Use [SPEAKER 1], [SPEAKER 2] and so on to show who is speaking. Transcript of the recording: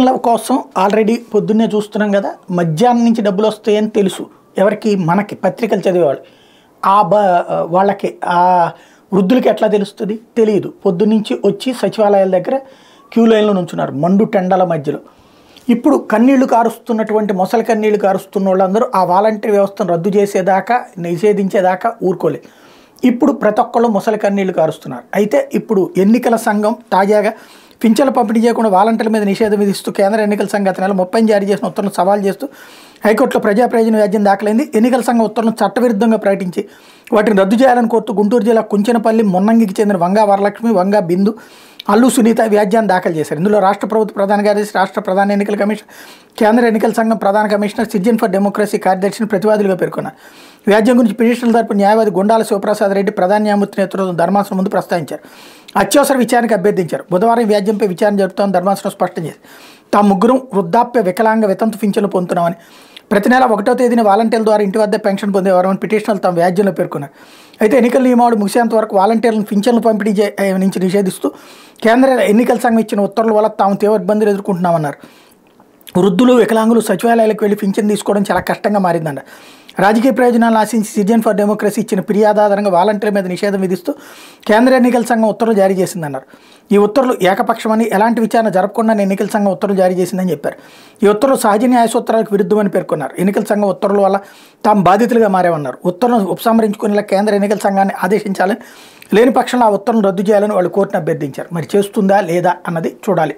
[SPEAKER 1] కోసం ఆల్రెడీ పొద్దున్నే చూస్తున్నాం కదా, మధ్యాహ్నం నుంచి డబ్బులు వస్తాయని తెలుసు ఎవరికి, మనకి పత్రికలు చదివేవాళ్ళు. వాళ్ళకి ఆ వృద్ధులకి ఎట్లా తెలుస్తుంది తెలియదు. పొద్దున్నుంచి వచ్చి సచివాలయాల దగ్గర క్యూ లైన్లో నుంచున్నారు మండు టెండల మధ్యలో. ఇప్పుడు కన్నీళ్లు కారుస్తున్నటువంటి మొసలి కన్నీళ్లు కారుస్తున్న వాళ్ళందరూ ఆ వాలంటీర్ వ్యవస్థను రద్దు చేసేదాకా, నిషేధించేదాకా ఊరుకోలేదు. ఇప్పుడు ప్రతి ఒక్కళ్ళు మొసలి కన్నీళ్లు కారుస్తున్నారు. అయితే ఇప్పుడు ఎన్నికల సంఘం తాజాగా పింఛన్లు పంపిణీ చేయకుండా వాలంటీర్ల మీద నిషేధం విధిస్తూ కేంద్ర ఎన్నికల సంఘం గత నెల 30 జారీ చేసిన ఉత్తర్వులను సవాల్ చేస్తూ హైకోర్టులో ప్రజా ప్రయోజన వ్యాజ్యం దాఖలైంది. ఎన్నికల సంఘం ఉత్తర్వులను చట్టవిరుద్ధంగా ప్రకటించి వాటిని రద్దు చేయాలని కోరుతూ గుంటూరు జిల్లా కుంచెనపల్లి మొన్నంగికి చెందిన వంగా వరలక్ష్మి, వంగా బిందు, అల్లు సునీత వ్యాజ్యాన్ని దాఖలు చేశారు. ఇందులో రాష్ట్ర ప్రభుత్వ ప్రధాన కార్యదర్శి, రాష్ట్ర ప్రధాన ఎన్నికల కమిషన్, కేంద్ర ఎన్నికల సంఘం ప్రధాన కమిషనర్, సిటిజన్ ఫర్ డెమోక్రసీ కార్యదర్శిని ప్రతివాదులుగా పేర్కొన్నారు. వ్యాజ్యం గురించి పిటిషనర్ల తరపు న్యాయవాది గుండాల శివప్రసాద్ రెడ్డి ప్రధాన న్యాయమూర్తి నేతృత్వం ధర్మాసనం ముందు ప్రస్తావించారు. అత్యవసర విచారణకు అభ్యర్థించారు. బుధవారం వ్యాజ్యంపై విచారణ జరుపుతామని ధర్మాసనం స్పష్టం చేసింది. తాము ముగ్గురం వృద్ధాప్య, వికలాంగ, వితంతు పింఛన్లు పొందుతున్నామని, ప్రతి నెల 1వ తేదీన వాలంటీర్ల ద్వారా ఇంటి వద్ద పెన్షన్ పొందేవారని పిటిషనర్లు తమ వ్యాజ్యంలో పేర్కొన్నారు. అయితే ఎన్నికల నియమావళి ముగిసేంత వరకు వాలంటీర్లను పింఛన్లు పంపిణీ నుంచి నిషేధిస్తూ కేంద్ర ఎన్నికల సంఘం ఇచ్చిన ఉత్తర్వుల వల్ల తాము తీవ్ర ఇబ్బందులు ఎదుర్కొంటున్నామన్నారు. వృద్ధులు, వికలాంగులు సచివాలయాలకు వెళ్లి పింఛన్ తీసుకోవడం చాలా కష్టంగా మారిందన్నారు. రాజకీయ ప్రయోజనాలను ఆశించి సిటిజన్ ఫర్ డెమోక్రసీ ఇచ్చిన ఫిర్యాదు ఆధారంగా వాలంటీర్ల మీద నిషేధం విధిస్తూ కేంద్ర ఎన్నికల సంఘం ఉత్తర్వులు జారీ చేసిందన్నారు. ఈ ఉత్తర్వులు ఏకపక్షమని, ఎలాంటి విచారణ జరపకుండా ఎన్నికల సంఘం ఉత్తర్వులు జారీ చేసిందని చెప్పారు. ఈ ఉత్తర్వులు సహజ న్యాయ సూత్రాలకు విరుద్ధమని పేర్కొన్నారు. ఎన్నికల సంఘం ఉత్తర్వుల వల్ల తాము బాధితులుగా మారామన్నారు. ఉత్తర్వులను ఉపసంహరించుకునేలా కేంద్ర ఎన్నికల సంఘాన్ని ఆదేశించాలని, లేని పక్షంలో ఆ ఉత్తర్వులను రద్దు చేయాలని వాళ్ళు కోర్టును అభ్యర్థించారు. మరి చేస్తుందా లేదా అన్నది చూడాలి.